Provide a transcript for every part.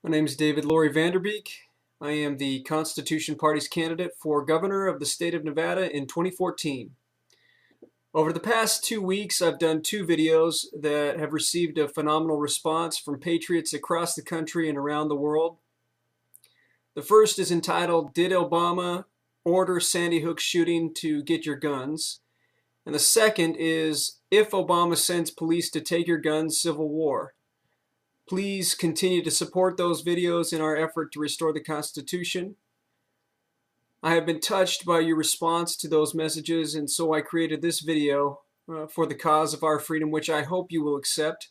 My name is David Laurie Vanderbeek. I am the Constitution Party's candidate for governor of the state of Nevada in 2014. Over the past 2 weeks, I've done 2 videos that have received a phenomenal response from patriots across the country and around the world. The first is entitled, "Did Obama Order Sandy Hook Shooting to Get Your Guns?" And the second is, "If Obama Sends Police to Take Your Guns, Civil War." Please continue to support those videos in our effort to restore the Constitution. I have been touched by your response to those messages, and so I created this video for the cause of our freedom, which I hope you will accept.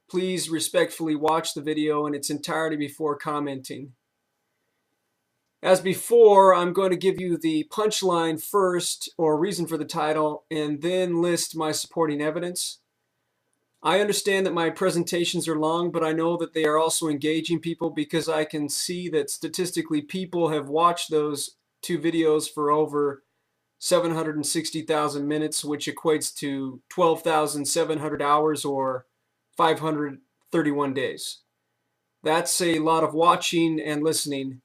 Please respectfully watch the video in its entirety before commenting. As before, I'm going to give you the punchline first, or reason for the title, and then list my supporting evidence. I understand that my presentations are long, but I know that they are also engaging people because I can see that statistically people have watched those 2 videos for over 760,000 minutes, which equates to 12,700 hours or 531 days. That's a lot of watching and listening.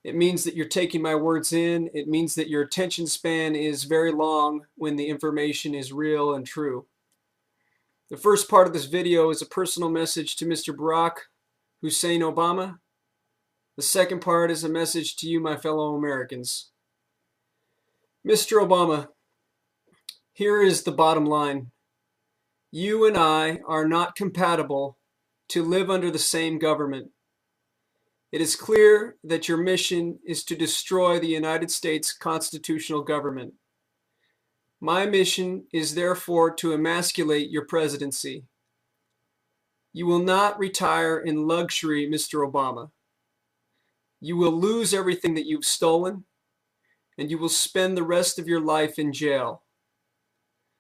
It means that you're taking my words in. It means that your attention span is very long when the information is real and true. The first part of this video is a personal message to Mr. Barack Hussein Obama. The second part is a message to you, my fellow Americans. Mr. Obama, here is the bottom line. You and I are not compatible to live under the same government. It is clear that your mission is to destroy the United States constitutional government. My mission is therefore to emasculate your presidency. You will not retire in luxury, Mr. Obama. You will lose everything that you've stolen, and you will spend the rest of your life in jail.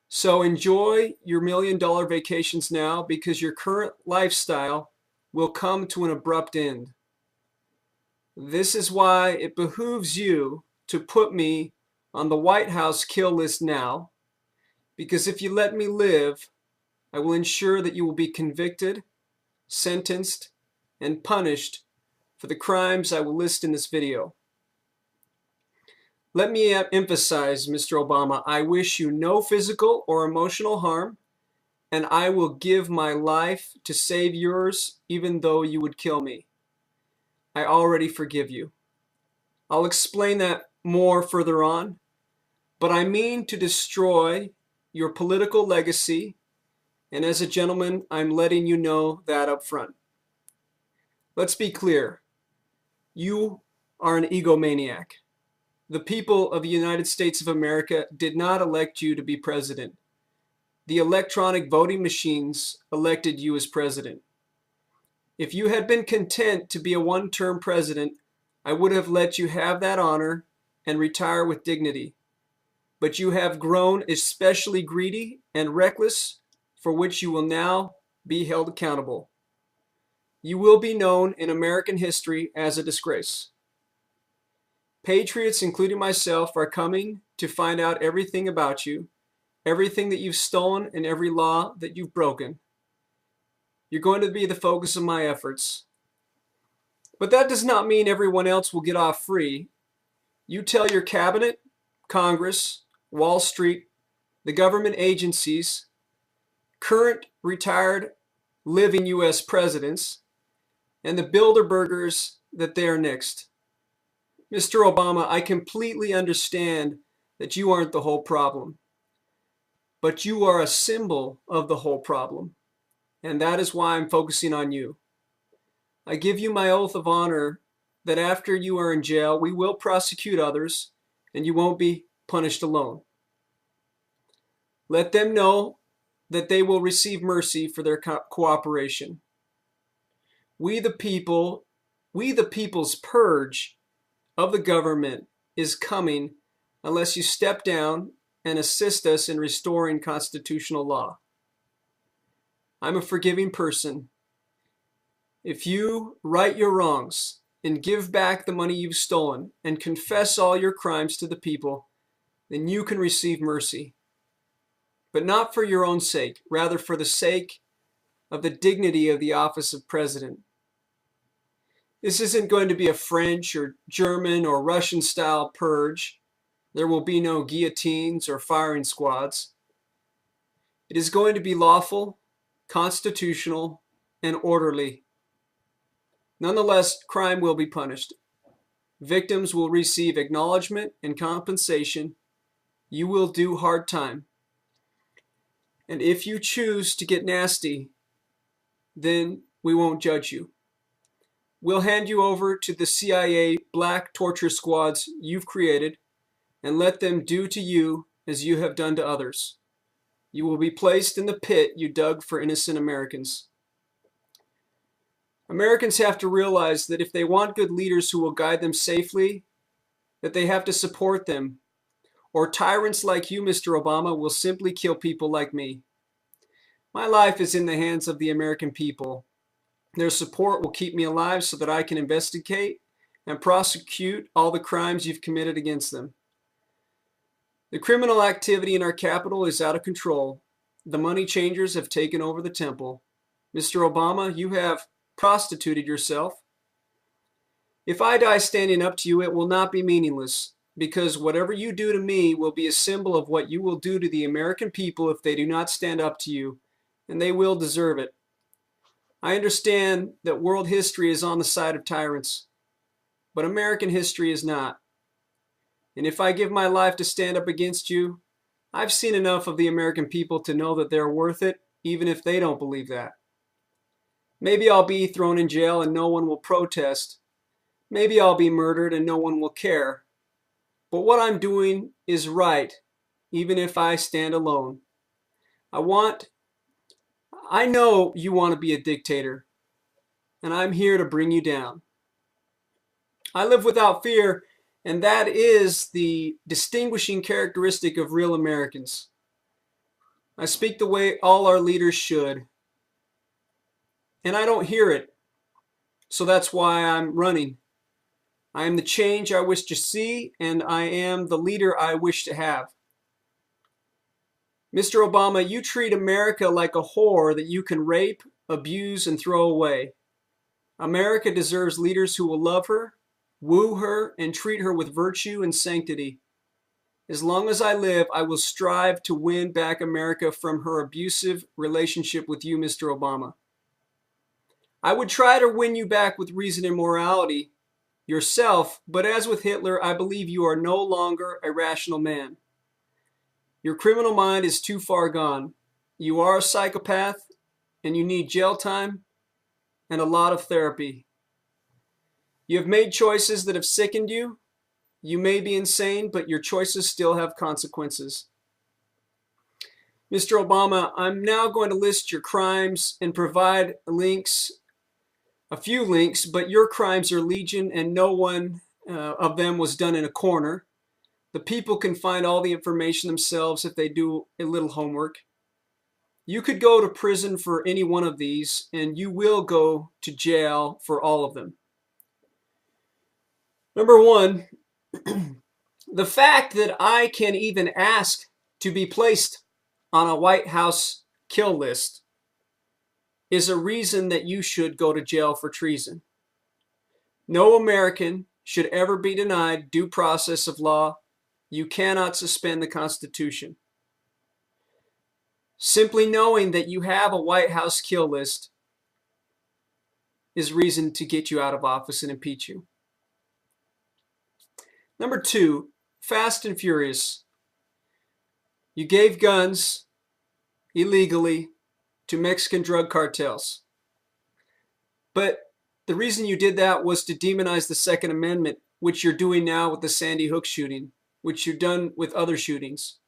So enjoy your million-dollar vacations now, because your current lifestyle will come to an abrupt end. This is why it behooves you to put me on the White House kill list now, because if you let me live, I will ensure that you will be convicted, sentenced, and punished for the crimes I will list in this video. Let me emphasize, Mr. Obama, I wish you no physical or emotional harm, and I will give my life to save yours, even though you would kill me. I already forgive you. I'll explain that more further on, but I mean to destroy your political legacy, and as a gentleman, I'm letting you know that up front. Let's be clear. You are an egomaniac. The people of the United States of America did not elect you to be president. The electronic voting machines elected you as president. If you had been content to be a one-term president, I would have let you have that honor and retire with dignity. But you have grown especially greedy and reckless, for which you will now be held accountable. You will be known in American history as a disgrace. Patriots, including myself, are coming to find out everything about you, everything that you've stolen, and every law that you've broken. You're going to be the focus of my efforts. But that does not mean everyone else will get off free. You tell your cabinet, Congress, Wall Street, the government agencies, current, retired, living U.S. presidents, and the Bilderbergers that they are next. Mr. Obama, I completely understand that you aren't the whole problem, but you are a symbol of the whole problem, and that is why I'm focusing on you. I give you my oath of honor that after you are in jail, we will prosecute others, and you won't be punished alone. Let them know that they will receive mercy for their cooperation. We the people's purge of the government is coming unless you step down and assist us in restoring constitutional law. I'm a forgiving person. If you right your wrongs and give back the money you've stolen and confess all your crimes to the people, then you can receive mercy. But not for your own sake, rather for the sake of the dignity of the office of president. This isn't going to be a French or German or Russian style purge. There will be no guillotines or firing squads. It is going to be lawful, constitutional, and orderly. Nonetheless, crime will be punished. Victims will receive acknowledgement and compensation. You will do hard time. And if you choose to get nasty, then we won't judge you. We'll hand you over to the CIA black torture squads you've created and let them do to you as you have done to others. You will be placed in the pit you dug for innocent Americans. Americans have to realize that if they want good leaders who will guide them safely, that they have to support them, or tyrants like you, Mr. Obama, will simply kill people like me. My life is in the hands of the American people. Their support will keep me alive so that I can investigate and prosecute all the crimes you've committed against them. The criminal activity in our capital is out of control. The money changers have taken over the temple. Mr. Obama, you have prostituted yourself. If I die standing up to you, it will not be meaningless, because whatever you do to me will be a symbol of what you will do to the American people if they do not stand up to you, and they will deserve it. I understand that world history is on the side of tyrants, but American history is not. And if I give my life to stand up against you, I've seen enough of the American people to know that they're worth it, even if they don't believe that. Maybe I'll be thrown in jail and no one will protest. Maybe I'll be murdered and no one will care. But what I'm doing is right, even if I stand alone. I know you want to be a dictator, and I'm here to bring you down. I live without fear, and that is the distinguishing characteristic of real Americans. I speak the way all our leaders should, and I don't hear it, so that's why I'm running. I am the change I wish to see, and I am the leader I wish to have. Mr. Obama, you treat America like a whore that you can rape, abuse, and throw away. America deserves leaders who will love her, woo her, and treat her with virtue and sanctity. As long as I live, I will strive to win back America from her abusive relationship with you, Mr. Obama. I would try to win you back with reason and morality yourself, but as with Hitler, I believe you are no longer a rational man. Your criminal mind is too far gone. You are a psychopath, and you need jail time and a lot of therapy. You have made choices that have sickened you. You may be insane, but your choices still have consequences. Mr. Obama, I'm now going to list your crimes and provide links, a few links, but your crimes are legion and no one of them was done in a corner. The people can find all the information themselves if they do a little homework. You could go to prison for any one of these, and you will go to jail for all of them. Number one, the fact that I can even ask to be placed on a White House kill list is a reason that you should go to jail for treason. No American should ever be denied due process of law. You cannot suspend the Constitution. Simply knowing that you have a White House kill list is reason to get you out of office and impeach you. Number two, fast and furious. You gave guns illegally to Mexican drug cartels. But the reason you did that was to demonize the Second Amendment, which you're doing now with the Sandy Hook shooting, which you've done with other shootings.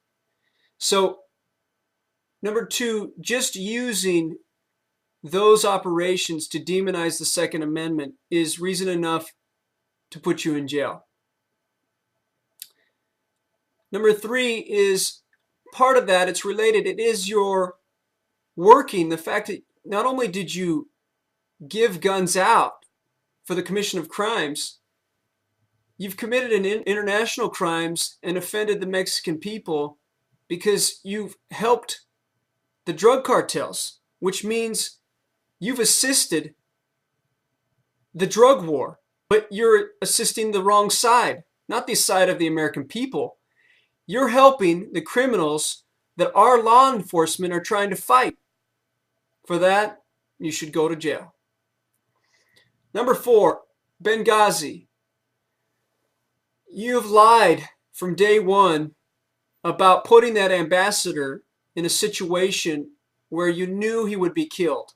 So, number two, just using those operations to demonize the Second Amendment is reason enough to put you in jail. Number three is part of that, it's related, it is your working, the fact that not only did you give guns out for the commission of crimes, you've committed international crimes and offended the Mexican people because you've helped the drug cartels, which means you've assisted the drug war, but you're assisting the wrong side, not the side of the American people. You're helping the criminals that our law enforcement are trying to fight. For that, you should go to jail. Number 4, Benghazi. You've lied from day one about putting that ambassador in a situation where you knew he would be killed.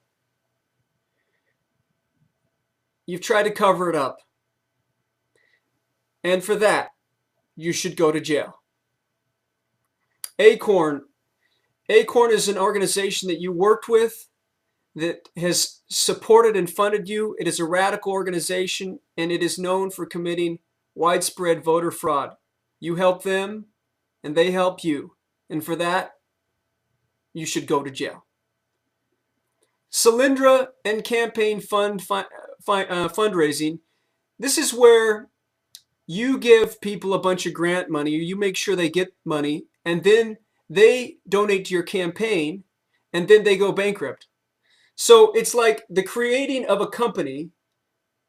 You've tried to cover it up. And for that, you should go to jail. Acorn. Acorn is an organization that you worked with that has supported and funded you. It is a radical organization, and it is known for committing widespread voter fraud. You help them, and they help you. And for that, you should go to jail. Solyndra and campaign fundraising. This is where you give people a bunch of grant money, you make sure they get money, and then they donate to your campaign, and then they go bankrupt. So it's like the creating of a company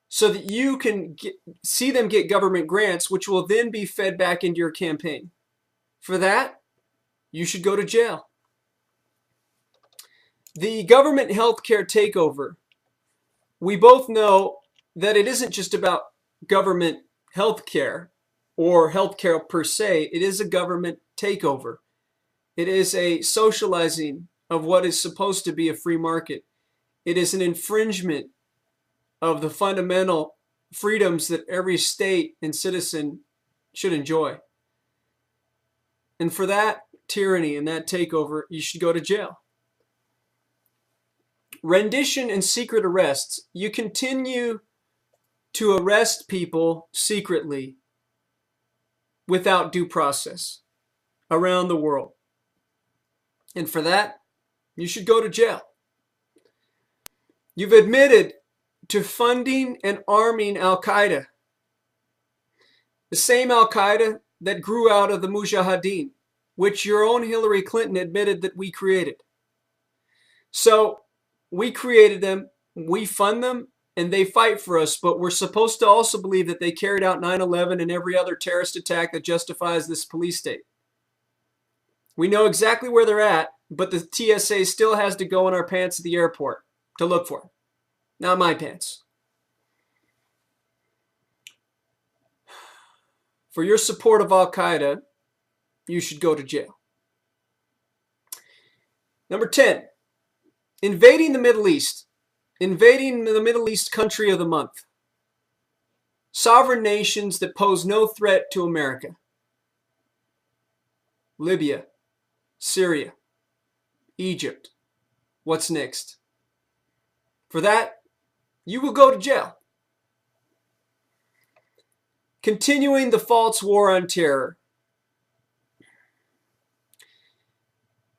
so that you can see them get government grants, which will then be fed back into your campaign. For that, you should go to jail. The government healthcare takeover. We both know that it isn't just about government healthcare or healthcare per se. It is a government takeover. It is a socializing of what is supposed to be a free market. It is an infringement of the fundamental freedoms that every state and citizen should enjoy. And for that tyranny and that takeover, you should go to jail. Rendition and secret arrests. You continue to arrest people secretly without due process around the world. And for that, you should go to jail. You've admitted to funding and arming Al-Qaeda. The same Al-Qaeda that grew out of the Mujahideen, which your own Hillary Clinton admitted that we created. So we created them, we fund them, and they fight for us, but we're supposed to also believe that they carried out 9/11 and every other terrorist attack that justifies this police state. We know exactly where they're at, but the TSA still has to go in our pants at the airport to look for them. Not my pants. For your support of Al-Qaeda, you should go to jail. Number 10, invading the Middle East. Invading the Middle East country of the month. Sovereign nations that pose no threat to America. Libya, Syria, Egypt. What's next? For that, you will go to jail. Continuing the false war on terror.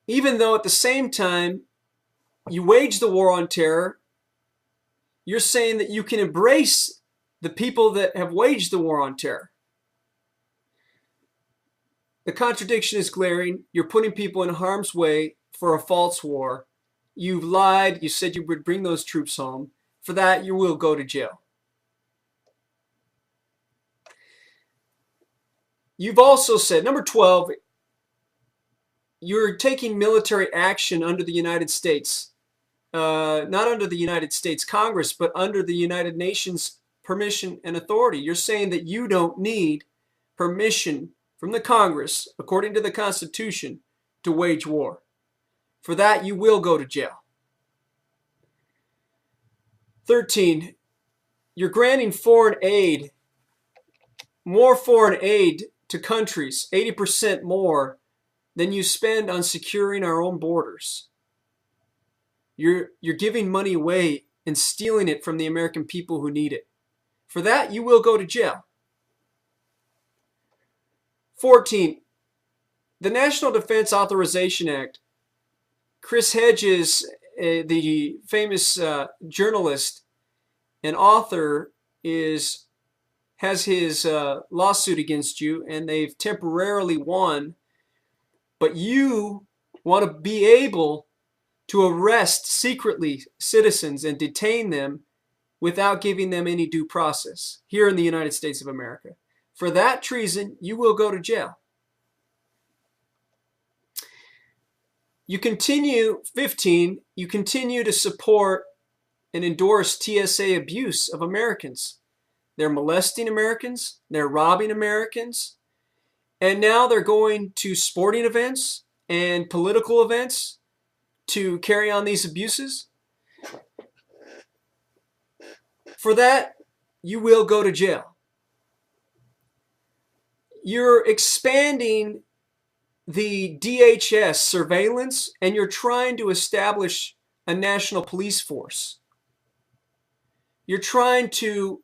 Even though at the same time you wage the war on terror, you're saying that you can embrace the people that have waged the war on terror. The contradiction is glaring. You're putting people in harm's way for a false war. You've lied. You said you would bring those troops home. For that, you will go to jail. You've also said, number 12, you're taking military action under the United States. Not under the United States Congress, but under the United Nations permission and authority. You're saying that you don't need permission from the Congress, according to the Constitution, to wage war. For that, you will go to jail. 13, you're granting foreign aid, more foreign aid to countries, 80% more than you spend on securing our own borders. You're giving money away and stealing it from the American people who need it. For that, you will go to jail. 14, the National Defense Authorization Act. Chris Hedges, the famous journalist and author, has his lawsuit against you, and they've temporarily won. But you want to be able to arrest secretly citizens and detain them without giving them any due process here in the United States of America. For that treason, you will go to jail. You continue, 15, you continue to support and endorse TSA abuse of Americans. They're molesting Americans, they're robbing Americans, and now they're going to sporting events and political events to carry on these abuses. For that, you will go to jail. You're expanding the DHS surveillance, and you're trying to establish a national police force. You're trying to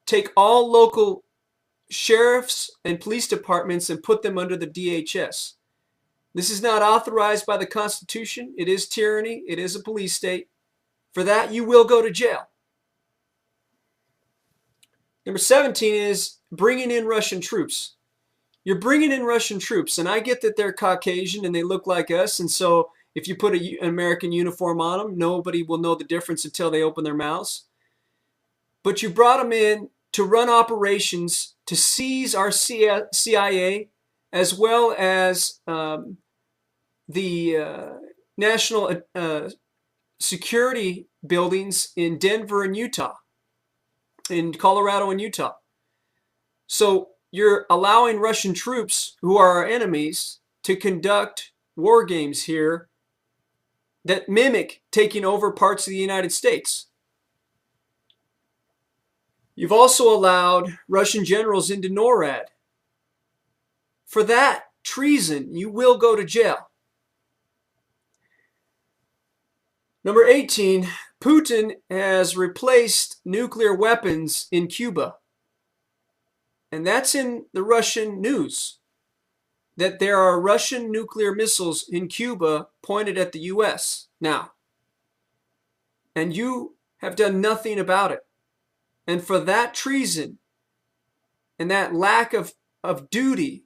take all local sheriffs and police departments and put them under the DHS. This is not authorized by the Constitution. It is tyranny. It is a police state. For that, you will go to jail. Number 17 is bringing in Russian troops. You're bringing in Russian troops, and I get that they're Caucasian and they look like us, and so if you put an American uniform on them, nobody will know the difference until they open their mouths. But you brought them in to run operations to seize our CIA, as well as the national security buildings in Denver and Utah, in Colorado and Utah. So you're allowing Russian troops, who are our enemies, to conduct war games here that mimic taking over parts of the United States. You've also allowed Russian generals into NORAD. For that treason, you will go to jail. Number 18, Putin has replaced nuclear weapons in Cuba. And that's in the Russian news, that there are Russian nuclear missiles in Cuba pointed at the U.S. now. And you have done nothing about it. And for that treason and that lack of duty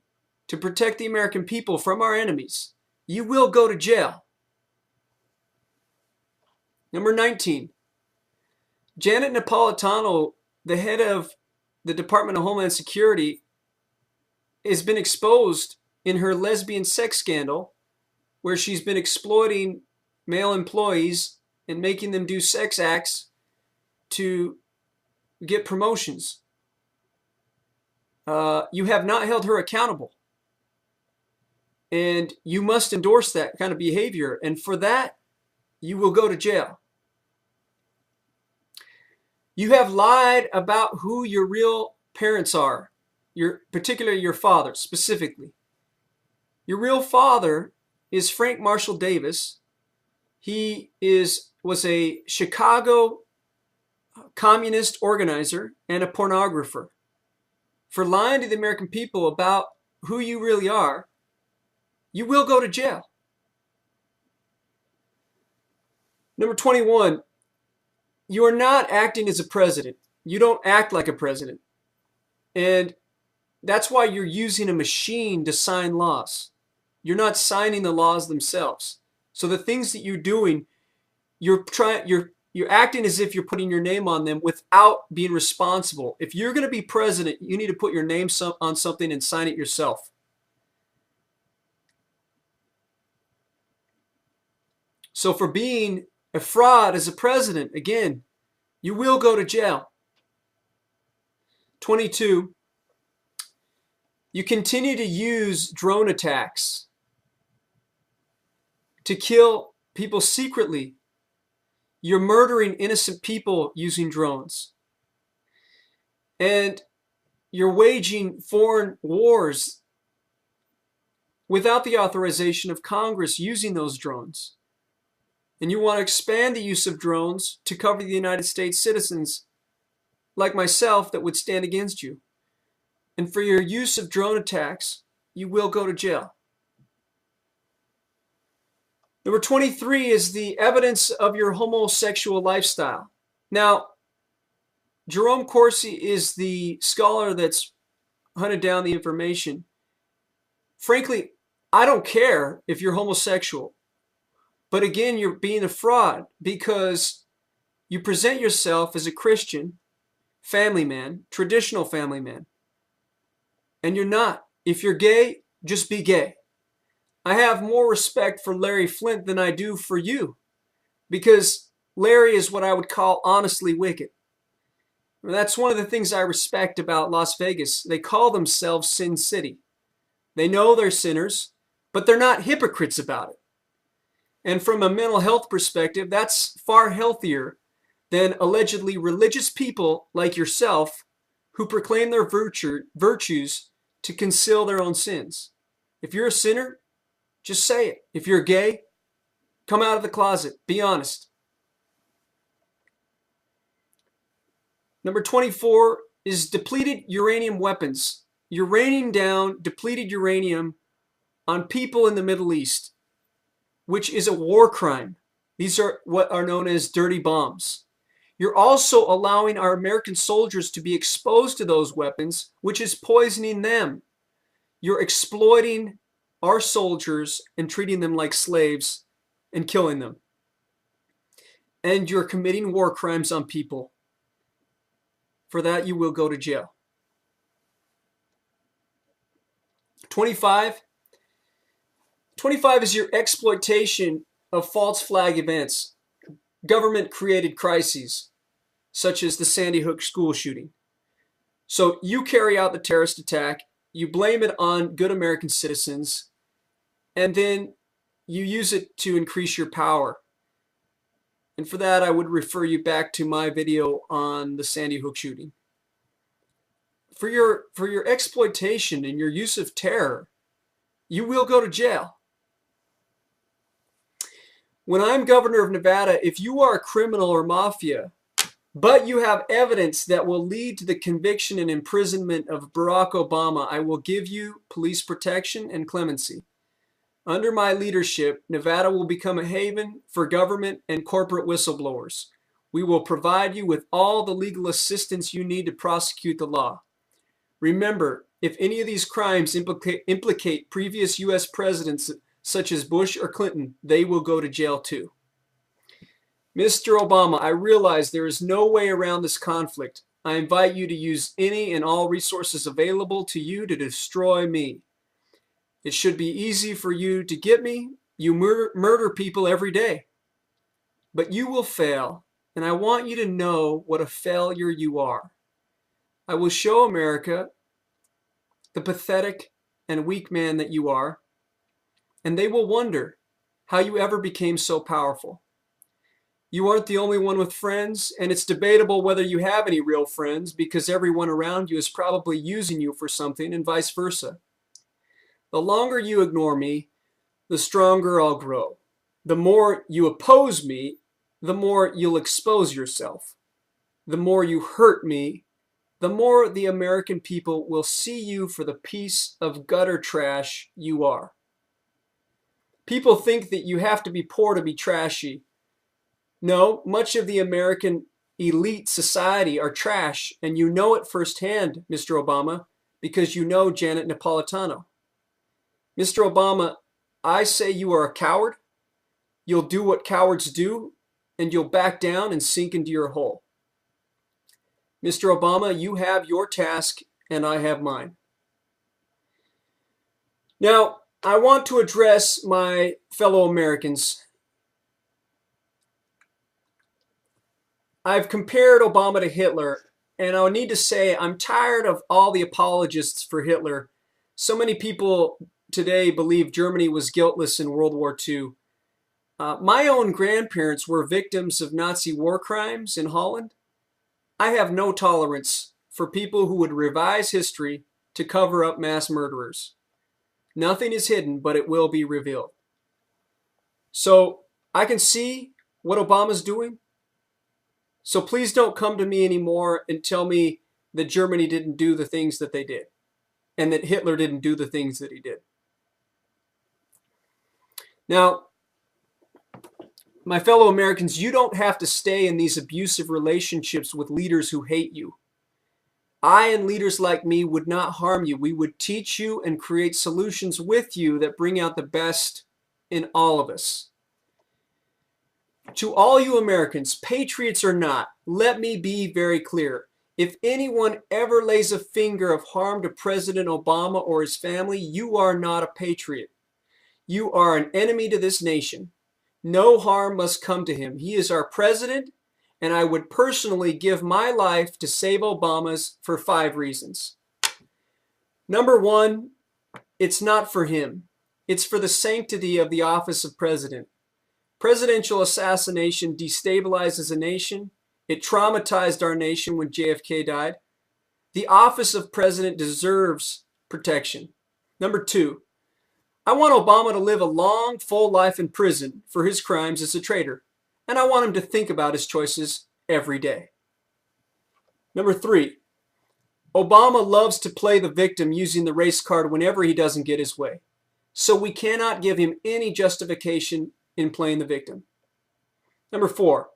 to protect the American people from our enemies, you will go to jail. Number 19, Janet Napolitano, the head of the Department of Homeland Security, has been exposed in her lesbian sex scandal, where she's been exploiting male employees and making them do sex acts to get promotions. You have not held her accountable. And you must endorse that kind of behavior. And for that, you will go to jail. You have lied about who your real parents are, particularly your father specifically. Your real father is Frank Marshall Davis. He was a Chicago communist organizer and a pornographer. For lying to the American people about who you really are, you will go to jail. Number 21, you are not acting as a president. You don't act like a president. And that's why you're using a machine to sign laws. You're not signing the laws themselves. So the things that you're doing, you're acting as if you're putting your name on them without being responsible. If you're going to be president, you need to put your name on something and sign it yourself. So for being a fraud as a president, again, you will go to jail. 22, you continue to use drone attacks to kill people secretly. You're murdering innocent people using drones. And you're waging foreign wars without the authorization of Congress using those drones. And you want to expand the use of drones to cover the United States citizens like myself that would stand against you. And for your use of drone attacks, you will go to jail. Number 23 is the evidence of your homosexual lifestyle. Now, Jerome Corsi is the scholar that's hunted down the information. Frankly, I don't care if you're homosexual. But again, you're being a fraud, because You present yourself as a Christian family man, traditional family man. And you're not. If you're gay, just be gay. I have more respect for Larry Flynt than I do for you, because Larry is what I would call honestly wicked. That's one of the things I respect about Las Vegas. They call themselves Sin City. They know they're sinners, but they're not hypocrites about it. And from a mental health perspective, that's far healthier than allegedly religious people like yourself who proclaim their virtues to conceal their own sins. If you're a sinner, just say it. If you're gay, come out of the closet. Be honest. Number 24 is depleted uranium weapons. You're raining down depleted uranium on people in the Middle East, which is a war crime. These are what are known as dirty bombs. You're also allowing our American soldiers to be exposed to those weapons, which is poisoning them. You're exploiting our soldiers and treating them like slaves and killing them. And you're committing war crimes on people. For that, you will go to jail. 25 is your exploitation of false flag events, government-created crises, such as the Sandy Hook school shooting. So you carry out the terrorist attack, you blame it on good American citizens, and then you use it to increase your power. And for that, I would refer you back to my video on the Sandy Hook shooting. For your exploitation and your use of terror, you will go to jail. When I'm governor of Nevada, if you are a criminal or mafia, but you have evidence that will lead to the conviction and imprisonment of Barack Obama, I will give you police protection and clemency. Under my leadership, Nevada will become a haven for government and corporate whistleblowers. We will provide you with all the legal assistance you need to prosecute the law. Remember, if any of these crimes implicate previous U.S. presidents such as Bush or Clinton, they will go to jail too. Mr. Obama, I realize there is no way around this conflict. I invite you to use any and all resources available to you to destroy me. It should be easy for you to get me. You murder people every day. But you will fail, and I want you to know what a failure you are. I will show America the pathetic and weak man that you are, and they will wonder how you ever became so powerful. You aren't the only one with friends, and it's debatable whether you have any real friends because everyone around you is probably using you for something and vice versa. The longer you ignore me, the stronger I'll grow. The more you oppose me, the more you'll expose yourself. The more you hurt me, the more the American people will see you for the piece of gutter trash you are. People think that you have to be poor to be trashy. No, much of the American elite society are trash, and you know it firsthand, Mr. Obama, because you know Janet Napolitano. Mr. Obama, I say you are a coward. You'll do what cowards do, and you'll back down and sink into your hole. Mr. Obama, you have your task, and I have mine. Now, I want to address my fellow Americans. I've compared Obama to Hitler, and I need to say I'm tired of all the apologists for Hitler. So many people today believe Germany was guiltless in World War II. My own grandparents were victims of Nazi war crimes in Holland. I have no tolerance for people who would revise history to cover up mass murderers. Nothing is hidden, but it will be revealed. So I can see what Obama's doing. So please don't come to me anymore and tell me that Germany didn't do the things that they did and that Hitler didn't do the things that he did. Now, my fellow Americans, you don't have to stay in these abusive relationships with leaders who hate you. I and leaders like me would not harm you. We would teach you and create solutions with you that bring out the best in all of us. To all you Americans, patriots or not, let me be very clear. If anyone ever lays a finger of harm to President Obama or his family, you are not a patriot. You are an enemy to this nation. No harm must come to him. He is our president, and I would personally give my life to save Obama's for 5 reasons. Number 1, it's not for him. It's for the sanctity of the office of president. Presidential assassination destabilizes a nation. It traumatized our nation when JFK died. The office of president deserves protection. Number 2, I want Obama to live a long, full life in prison for his crimes as a traitor, and I want him to think about his choices every day. Number 3, Obama loves to play the victim using the race card whenever he doesn't get his way, so we cannot give him any justification in playing the victim. Number 4,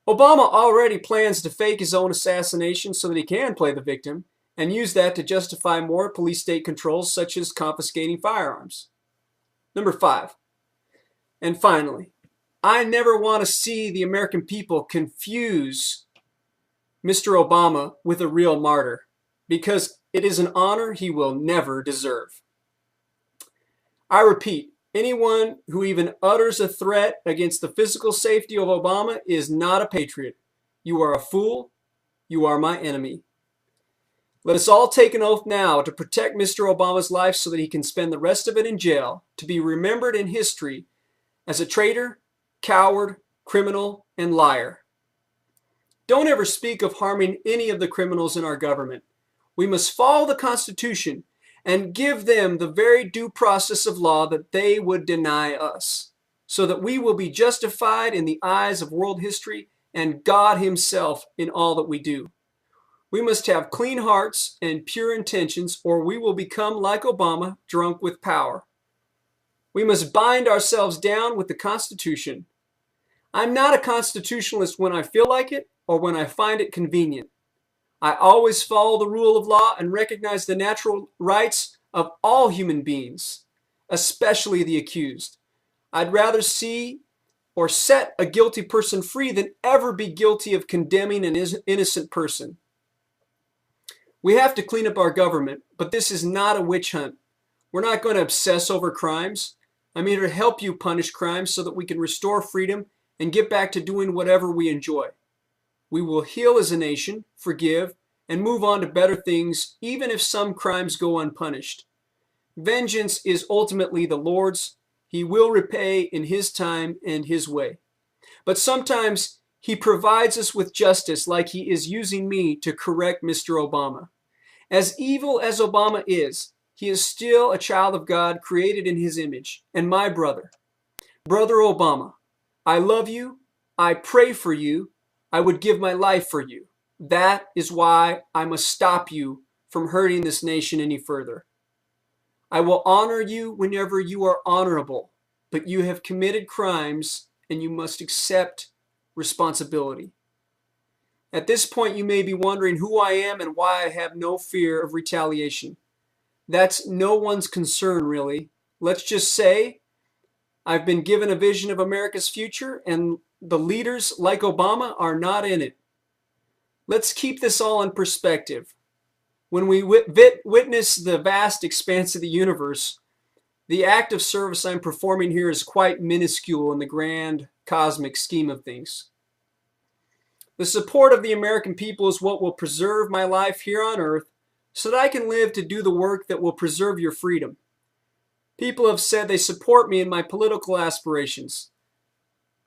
Obama already plans to fake his own assassination so that he can play the victim and use that to justify more police state controls such as confiscating firearms. Number 5, and finally, I never want to see the American people confuse Mr. Obama with a real martyr, because it is an honor he will never deserve. I repeat, anyone who even utters a threat against the physical safety of Obama is not a patriot. You are a fool. You are my enemy. Let us all take an oath now to protect Mr. Obama's life so that he can spend the rest of it in jail, to be remembered in history as a traitor, coward, criminal, and liar. Don't ever speak of harming any of the criminals in our government. We must follow the Constitution and give them the very due process of law that they would deny us, so that we will be justified in the eyes of world history and God Himself in all that we do. We must have clean hearts and pure intentions, or we will become like Obama, drunk with power. We must bind ourselves down with the Constitution. I'm not a constitutionalist when I feel like it or when I find it convenient. I always follow the rule of law and recognize the natural rights of all human beings, especially the accused. I'd rather see or set a guilty person free than ever be guilty of condemning an innocent person. We have to clean up our government, but this is not a witch hunt. We're not going to obsess over crimes. I'm here to help you punish crimes so that we can restore freedom and get back to doing whatever we enjoy. We will heal as a nation, forgive, and move on to better things, even if some crimes go unpunished. Vengeance is ultimately the Lord's. He will repay in His time and His way. But sometimes He provides us with justice, like He is using me to correct Mr. Obama. As evil as Obama is, he is still a child of God created in His image. And my brother, Brother Obama, I love you. I pray for you. I would give my life for you. That is why I must stop you from hurting this nation any further. I will honor you whenever you are honorable, but you have committed crimes and you must accept responsibility. At this point, you may be wondering who I am and why I have no fear of retaliation. That's no one's concern, really. Let's just say I've been given a vision of America's future, and the leaders like Obama are not in it. Let's keep this all in perspective. When we witness the vast expanse of the universe, the act of service I'm performing here is quite minuscule in the grand cosmic scheme of things. The support of the American people is what will preserve my life here on earth so that I can live to do the work that will preserve your freedom. People have said they support me in my political aspirations.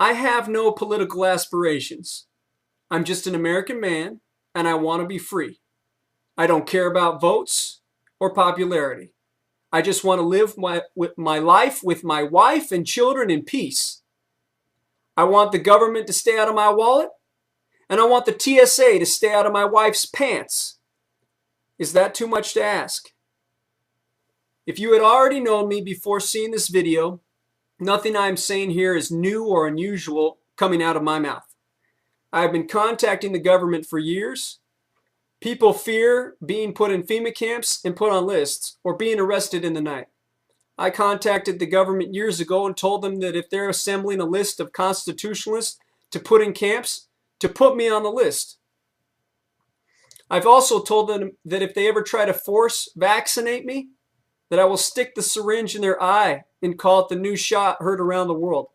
I have no political aspirations. I'm just an American man, and I want to be free. I don't care about votes or popularity. I just want to live my life with my wife and children in peace. I want the government to stay out of my wallet, and I want the TSA to stay out of my wife's pants. Is that too much to ask? If you had already known me before seeing this video, nothing I'm saying here is new or unusual coming out of my mouth. I have been contacting the government for years. People fear being put in FEMA camps and put on lists or being arrested in the night. I contacted the government years ago and told them that if they're assembling a list of constitutionalists to put in camps, to put me on the list. I've also told them that if they ever try to force vaccinate me, that I will stick the syringe in their eye and call it the new shot heard around the world.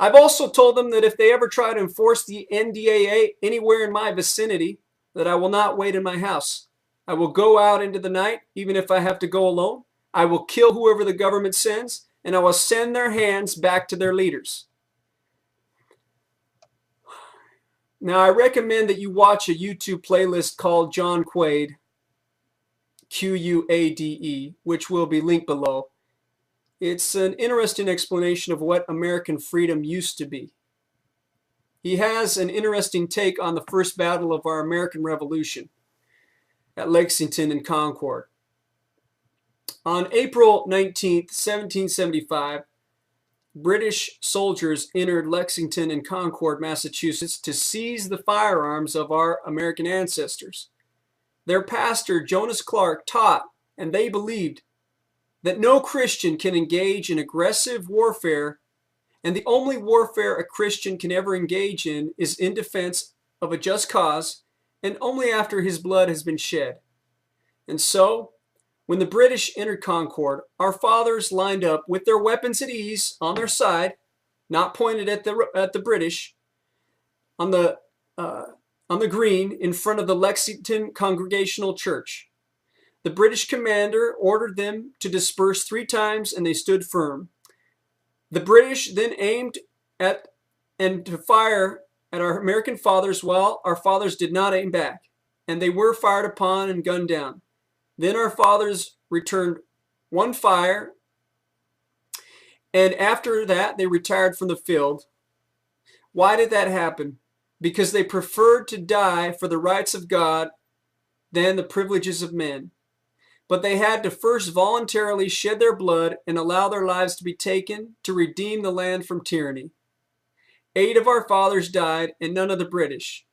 I've also told them that if they ever try to enforce the NDAA anywhere in my vicinity, that I will not wait in my house. I will go out into the night, even if I have to go alone. I will kill whoever the government sends, and I will send their hands back to their leaders. Now, I recommend that you watch a YouTube playlist called John Quaid, Quade, which will be linked below. It's an interesting explanation of what American freedom used to be. He has an interesting take on the first battle of our American Revolution at Lexington and Concord. On April 19, 1775, British soldiers entered Lexington and Concord, Massachusetts, to seize the firearms of our American ancestors. Their pastor, Jonas Clark, taught, and they believed, that no Christian can engage in aggressive warfare, and the only warfare a Christian can ever engage in is in defense of a just cause, and only after his blood has been shed. And so, when the British entered Concord, our fathers lined up with their weapons at ease on their side, not pointed at the British, on the green in front of the Lexington Congregational Church. The British commander ordered them to disperse 3 times, and they stood firm. The British then aimed at and to fire at our American fathers, while our fathers did not aim back, and they were fired upon and gunned down. Then our fathers returned one fire, and after that they retired from the field. Why did that happen? Because they preferred to die for the rights of God than the privileges of men. But they had to first voluntarily shed their blood and allow their lives to be taken to redeem the land from tyranny. 8 of our fathers died, and none of the British.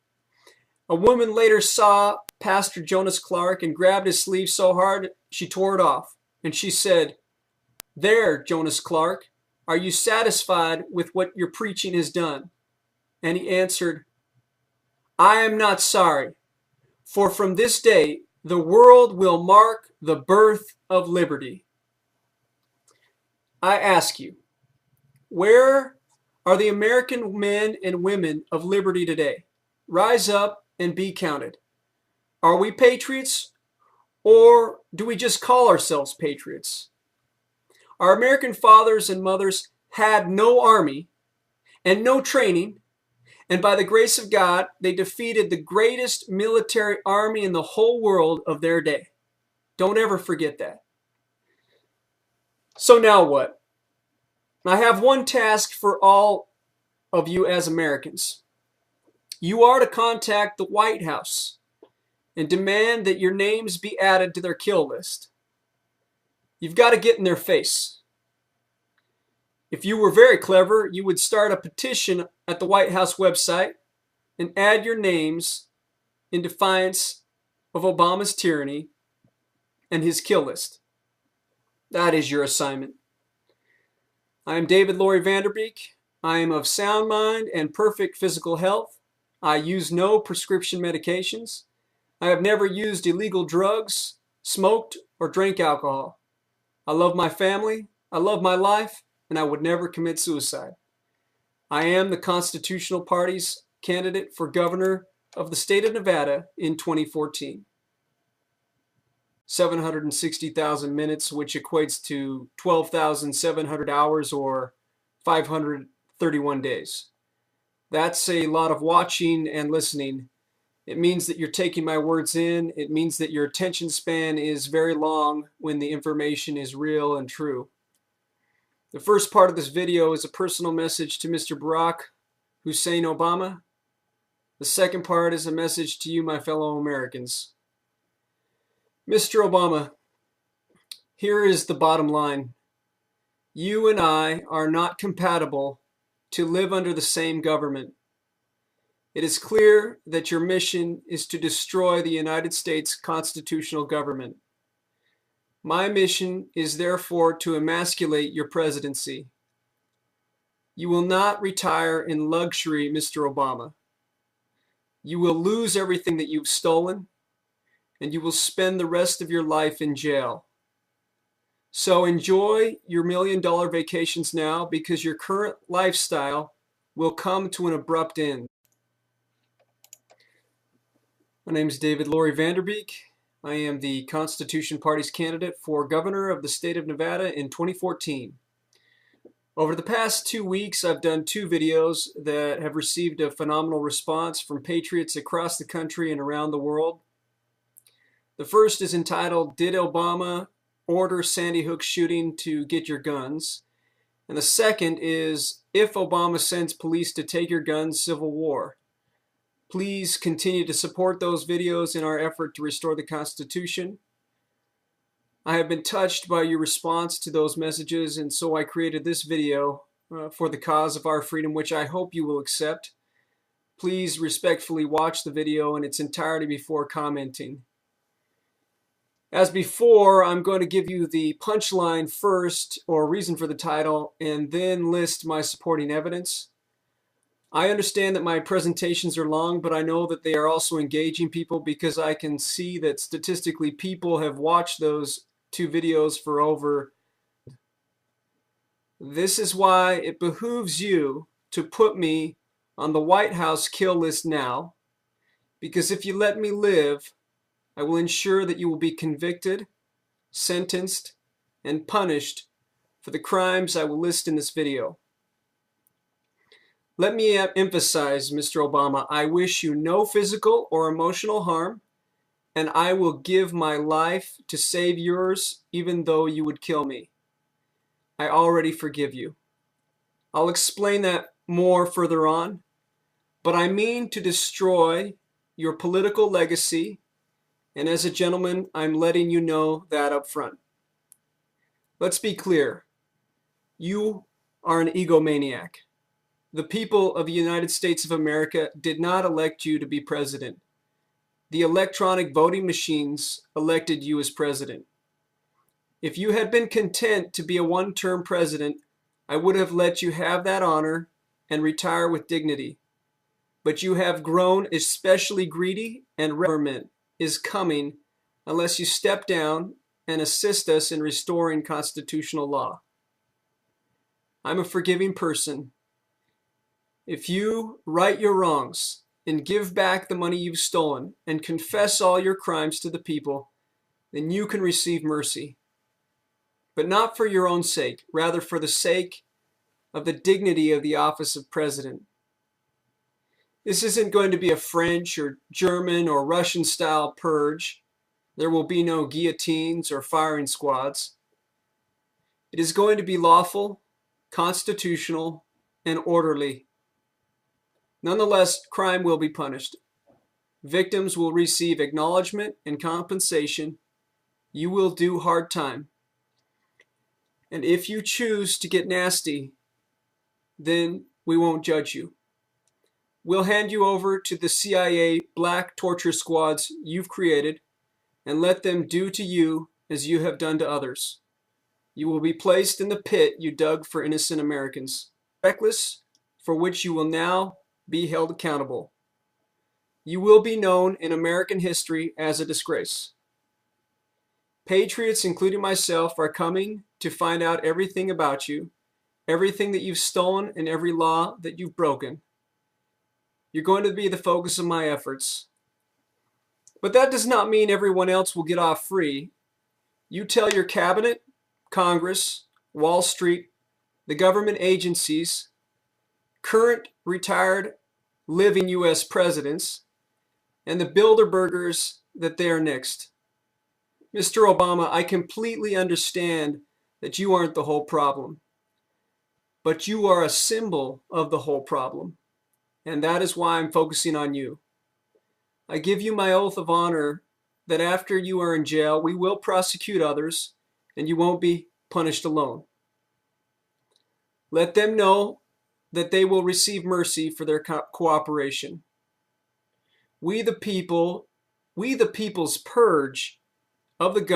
A woman later saw Pastor Jonas Clark and grabbed his sleeve so hard she tore it off. And she said, "There, Jonas Clark, are you satisfied with what your preaching has done?" And he answered, "I am not sorry, for from this day the world will mark the birth of liberty." I ask you, where are the American men and women of liberty today? Rise up and be counted. Are we patriots, or do we just call ourselves patriots? Our American fathers and mothers had no army and no training, and by the grace of God, they defeated the greatest military army in the whole world of their day. Don't ever forget that. So now what? I have one task for all of you as Americans. You are to contact the White House and demand that your names be added to their kill list. You've got to get in their face. If you were very clever, you would start a petition at the White House website and add your names in defiance of Obama's tyranny and his kill list. That is your assignment. I am David Laurie Vanderbeek. I am of sound mind and perfect physical health. I use no prescription medications. I have never used illegal drugs, smoked, or drank alcohol. I love my family, I love my life, and I would never commit suicide. I am the Constitutional Party's candidate for governor of the state of Nevada in 2014. 760,000 minutes, which equates to 12,700 hours or 531 days. That's a lot of watching and listening. It means that you're taking my words in. It means that your attention span is very long when the information is real and true. The first part of this video is a personal message to Mr. Barack Hussein Obama. The second part is a message to you, my fellow Americans. Mr. Obama, here is the bottom line. You and I are not compatible to live under the same government. It is clear that your mission is to destroy the United States constitutional government. My mission is therefore to emasculate your presidency. You will not retire in luxury, Mr. Obama. You will lose everything that you've stolen, and you will spend the rest of your life in jail. So enjoy your $1,000,000 vacations now, because your current lifestyle will come to an abrupt end. My name is David Laurie Vanderbeek. I am the Constitution Party's candidate for governor of the state of Nevada in 2014. Over the past 2 weeks, I've done 2 videos that have received a phenomenal response from patriots across the country and around the world. The first is entitled, "Did Obama Order Sandy Hook Shooting to Get Your Guns?" And the second is, "If Obama Sends Police to Take Your Guns, Civil War." Please continue to support those videos in our effort to restore the Constitution. I have been touched by your response to those messages, and so I created this video for the cause of our freedom, which I hope you will accept. Please respectfully watch the video in its entirety before commenting. As before, I'm going to give you the punchline first, or reason for the title, and then list my supporting evidence. I understand that my presentations are long, but I know that they are also engaging people, because I can see that statistically people have watched those 2 videos for over. This is why it behooves you to put me on the White House kill list now, because if you let me live, I will ensure that you will be convicted, sentenced, and punished for the crimes I will list in this video. Let me emphasize, Mr. Obama, I wish you no physical or emotional harm, and I will give my life to save yours, even though you would kill me. I already forgive you. I'll explain that more further on, but I mean to destroy your political legacy, and as a gentleman, I'm letting you know that up front. Let's be clear. You are an egomaniac. The people of the United States of America did not elect you to be president. The electronic voting machines elected you as president. If you had been content to be a one-term president, I would have let you have that honor and retire with dignity. But you have grown especially greedy, and government is coming unless you step down and assist us in restoring constitutional law. I'm a forgiving person. If you right your wrongs and give back the money you've stolen and confess all your crimes to the people, then you can receive mercy. But not for your own sake, rather for the sake of the dignity of the office of president. This isn't going to be a French or German or Russian style purge. There will be no guillotines or firing squads. It is going to be lawful, constitutional, and orderly. Nonetheless, crime will be punished. Victims will receive acknowledgement and compensation. You will do hard time. And if you choose to get nasty, then we won't judge you. We'll hand you over to the CIA black torture squads you've created and let them do to you as you have done to others. You will be placed in the pit you dug for innocent Americans, reckless, for which you will now be held accountable. You will be known in American history as a disgrace. Patriots, including myself, are coming to find out everything about you, everything that you've stolen, and every law that you've broken. You're going to be the focus of my efforts. But that does not mean everyone else will get off free. You tell your cabinet, Congress, Wall Street, the government agencies, current, retired, living U.S. presidents, and the Bilderbergers that they are next. Mr. Obama, I completely understand that you aren't the whole problem, but you are a symbol of the whole problem, and that is why I'm focusing on you. I give you my oath of honor that after you are in jail, we will prosecute others, and you won't be punished alone. Let them know that they will receive mercy for their cooperation. We the people's purge of the government